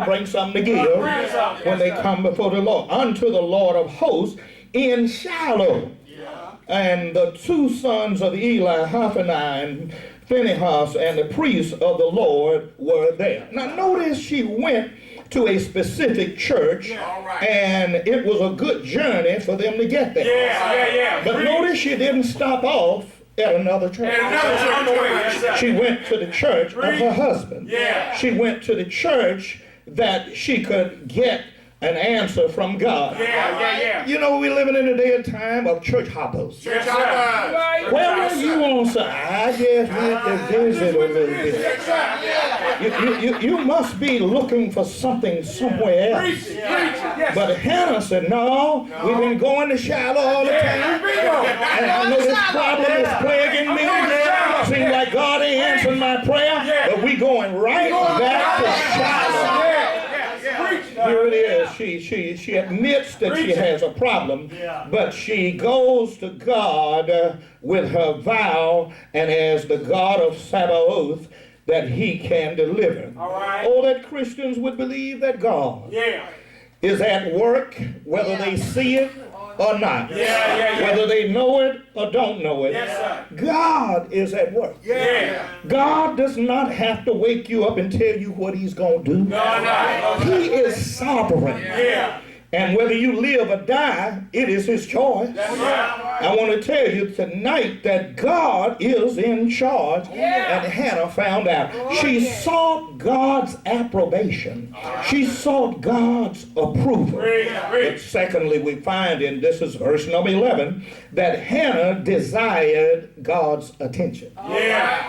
bring something to give when they come before the Lord. Unto the Lord of hosts in Shiloh. And the two sons of Eli, Hophni and Phinehas, and the priests of the Lord were there. Now notice she went to a specific church, and it was a good journey for them to get there. But notice she didn't stop off at another church. She went to the church of her husband. She went to the church that she could get an answer from God. You know, we're living in a day and time of church hoppers. Where you want to say, I just need to visit a little bit. You must be looking for something somewhere else. But Hannah said, no, we've been going to Shiloh all the time. And I know this problem is plaguing me. Seems like God ain't answering my prayer, but we going right back to Shiloh. Here it is. She admits that she has a problem, but she goes to God with her vow and as the God of Sabaoth that he can deliver. Oh, that Christians would believe that God is at work, whether they see it or not. Whether they know it or don't know it. God is at work. God does not have to wake you up and tell you what he's going to do. He is sovereign. And whether you live or die, it is his choice. I want to tell you tonight that God is in charge. And Hannah found out. She sought God's approbation. She sought God's approval. But secondly, we find in, this is verse number 11, that Hannah desired God's attention.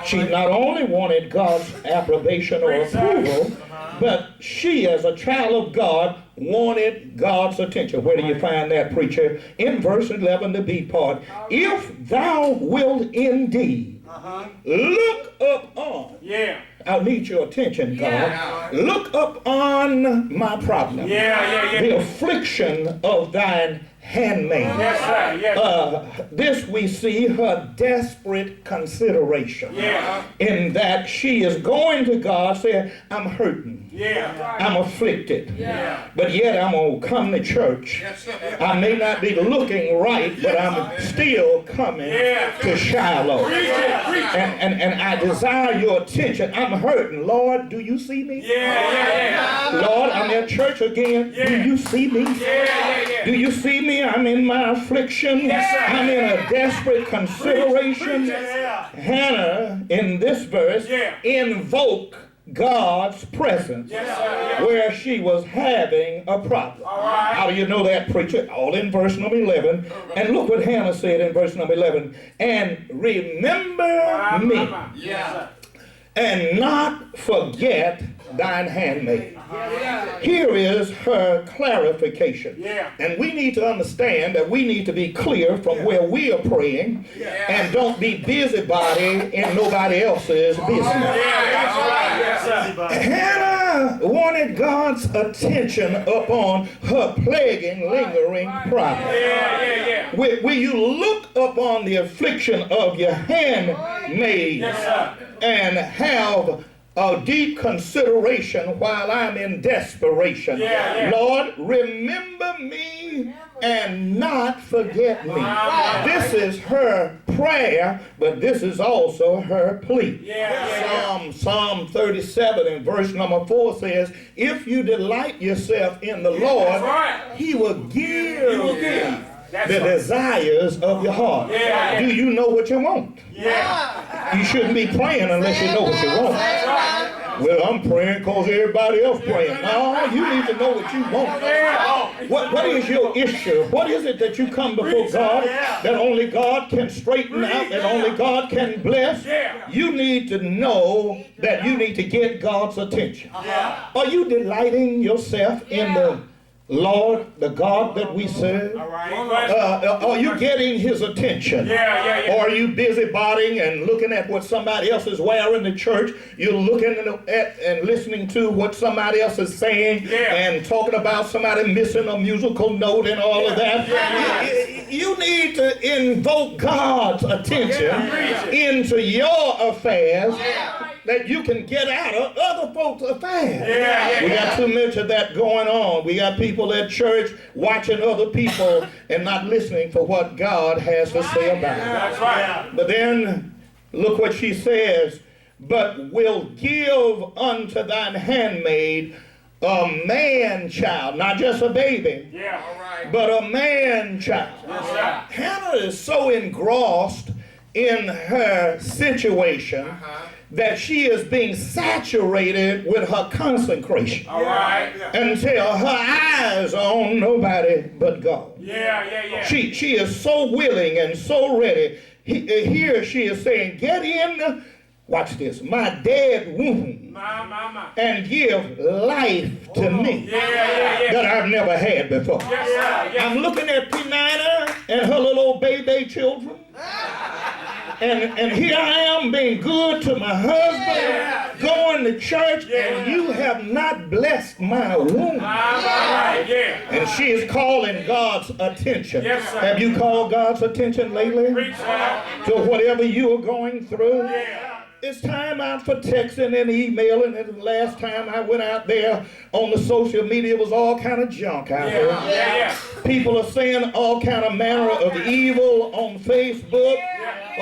She not only wanted God's approbation or approval, but she, as a child of God, wanted God's attention. Where do you find that, preacher? In verse 11, the B part. If thou wilt indeed look up on. I'll need your attention, God. Look up on my problem. The affliction of thine handmaid. This we see her desperate consideration. In that she is going to God saying, I'm hurting. I'm afflicted. But yet I'm going to come to church. I may not be looking right, but I'm still coming to Shiloh. And I desire your attention. I'm hurting. Lord, do you see me? Lord, I'm at church again. Do you see me? Do you see me? I'm in my affliction. I'm in a desperate consideration. Hannah, in this verse, invoked God's presence where she was having a problem. How do you know that, preacher? All in verse number 11. And look what Hannah said in verse number 11. And remember me and not forget thine handmaid. Here is her clarification. And we need to understand that we need to be clear from where we are praying and don't be busybody in nobody else's business. Hannah wanted God's attention upon her plaguing, lingering problem. Will you look upon the affliction of your handmaid and have a deep consideration while I'm in desperation? Lord, remember me and not forget me. This is her prayer, but this is also her plea. Psalm 37 and verse number 4 says, if you delight yourself in the Lord, he will give you the desires of your heart. Do you know what you want? You shouldn't be praying unless you know what you want. Well, I'm praying because everybody else praying. No, you need to know what you want. What is your issue? What is it that you come before God that only God can straighten out, that only God can bless? You need to know that you need to get God's attention. Are you delighting yourself in the Lord, the God that we serve? Are you getting his attention? Or are you busybodying and looking at what somebody else is wearing in the church? You're looking at and listening to what somebody else is saying and talking about somebody missing a musical note and all of that. You need to invoke God's attention into your affairs. that you can get out of other folks' affairs. Yeah. We got too much of that going on. We got people at church watching other people and not listening for what God has to say about it. That's right. But then, look what she says, but will give unto thine handmaid a man child, not just a baby, Yeah. All right. but a man child. That's right. Hannah is so engrossed in her situation that she is being saturated with her consecration All right. until her eyes are on nobody but God. Yeah. She is so willing and so ready. Here she is saying, get in, watch this, my dead womb My. and give life to me Yeah. that I've never had before. Yes, sir. Yes. I'm looking at P9 and her little old baby children. And here I am being good to my husband, going to church, and you have not blessed my womb. Right. Yeah. And she is calling God's attention. Yes, sir. Have you called God's attention lately Preach, sir. to whatever you are going through? Yeah. It's time out for texting and emailing. And the last time I went out there on the social media, it was all kind of junk out there. Yeah. People are saying all kind of manner of evil on Facebook.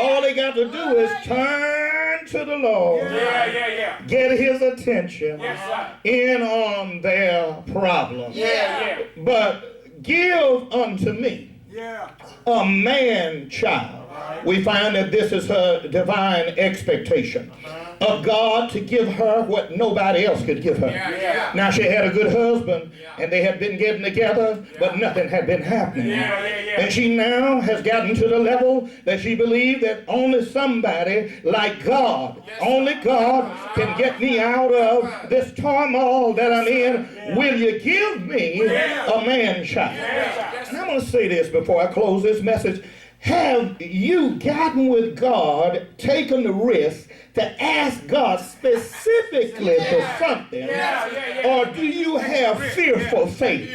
All they got to do is turn to the Lord. Yeah. Get his attention Yes, sir. in on their problem. Yeah. But give unto me a man child. We find that this is her divine expectation of God to give her what nobody else could give her. Yeah. Now she had a good husband and they had been getting together, but nothing had been happening. Yeah. And she now has gotten to the level that she believed that only somebody like God, only God can get me out of this turmoil that I'm in. Will you give me a man child? And I'm going to say this before I close this message. Have you gotten with God, taken the risk to ask God specifically for something? Or do you have fearful faith?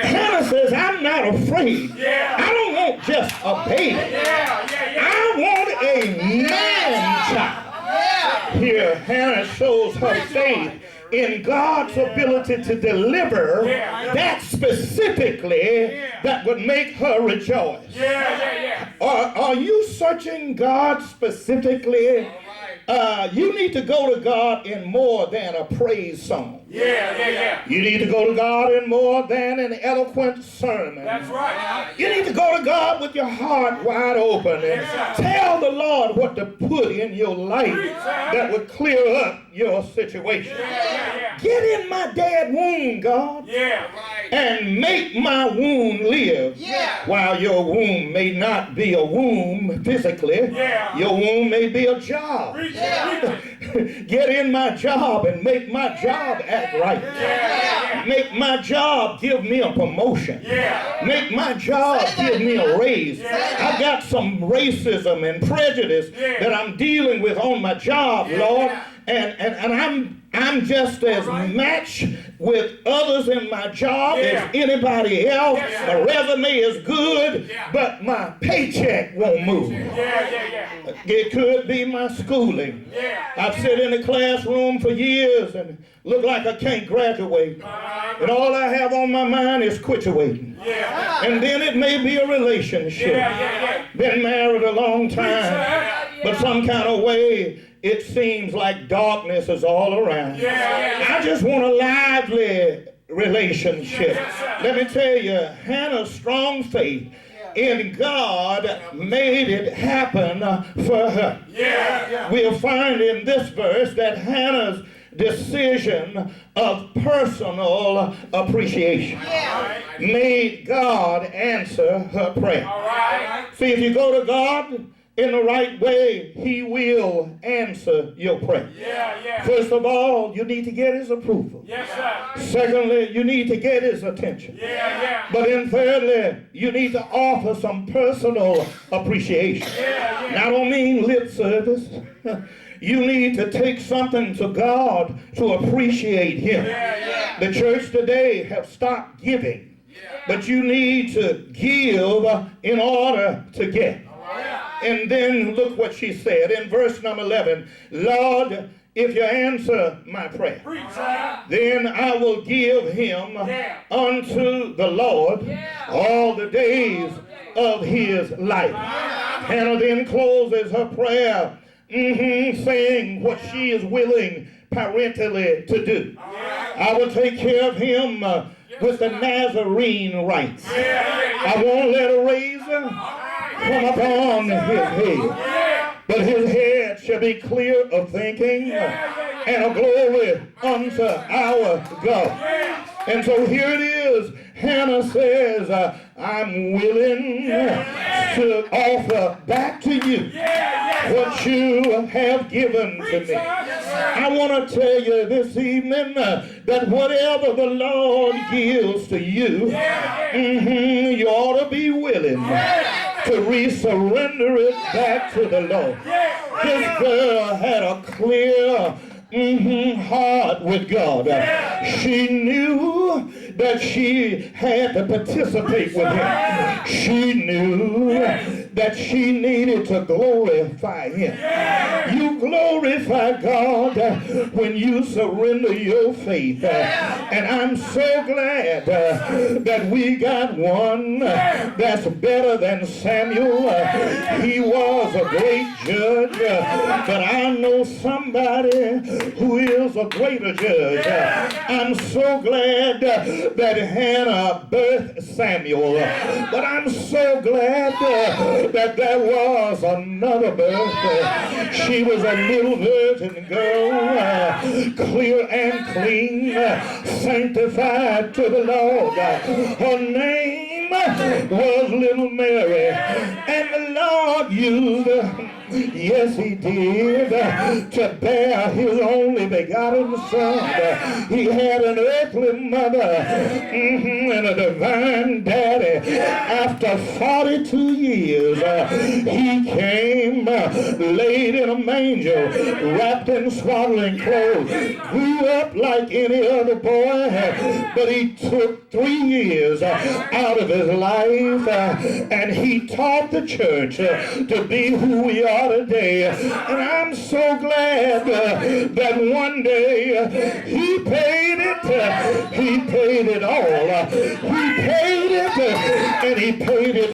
Hannah says, I'm not afraid. I don't want just a baby. I want a man child. Here, Hannah shows her faith in God's ability to deliver that specifically that would make her rejoice. Are you searching God specifically? You need to go to God in more than a praise song. You need to go to God in more than an eloquent sermon. That's right. You need to go to God with your heart wide open and tell the Lord what to put in your life that would clear up your situation. Get in my dead womb, God, and make my womb live. While your womb may not be a womb physically, your womb may be a job. Get in my job and make my job act right. Make my job give me a promotion. Make my job give me a raise. I've got some racism and prejudice that I'm dealing with on my job, Lord, and I'm just as matched with others in my job as anybody else. My resume is good, but my paycheck won't move. It could be my schooling. I've sat in the classroom for years and look like I can't graduate. And all I have on my mind is quituating. And then it may be a relationship. Been married a long time, but some kind of way it seems like darkness is all around. I just want a lively relationship. Let me tell you, Hannah's strong faith in God made it happen for her. We'll find in this verse that Hannah's decision of personal appreciation made God answer her prayer. See, if you go to God in the right way, he will answer your prayer. First of all, you need to get his approval. Secondly, you need to get his attention. But then thirdly, you need to offer some personal appreciation. And I don't mean lip service. You need to take something to God to appreciate him. The church today have stopped giving, but you need to give in order to get. And then look what she said in verse number 11. Lord, if you answer my prayer, then I will give him unto the Lord all the days of his life. Hannah then closes her prayer saying what she is willing parentally to do. I will take care of him with the Nazarene rites. I won't let a razor come upon his head, but his head shall be clear of thinking and a glory unto our God. And so here it is. Hannah says, I'm willing to offer back to you what you have given to me. I want to tell you this evening that whatever the Lord gives to you, you ought to be willing to re-surrender it back to the Lord. This girl had a clear heart with God. She knew that she had to participate with him. She knew that she needed to glorify him. You glorify God when you surrender your faith. And I'm so glad that we got one that's better than Samuel. He was a great judge, but I know somebody who is a greater judge. I'm so glad that Hannah birthed Samuel, but I'm so glad that there was another birth. She was a little virgin girl, clear and clean, sanctified to the Lord. Her name was Little Mary, and the Lord used her. Yes, he did, to bear his only begotten son. He had an earthly mother and a divine daddy. After 42 years, he came, laid in a manger, wrapped in swaddling clothes, grew up like any other boy, but he took 3 years out of his life, and he taught the church to be who we are today. And I'm so glad that one day he paid it. He paid it all. He paid it, and he paid it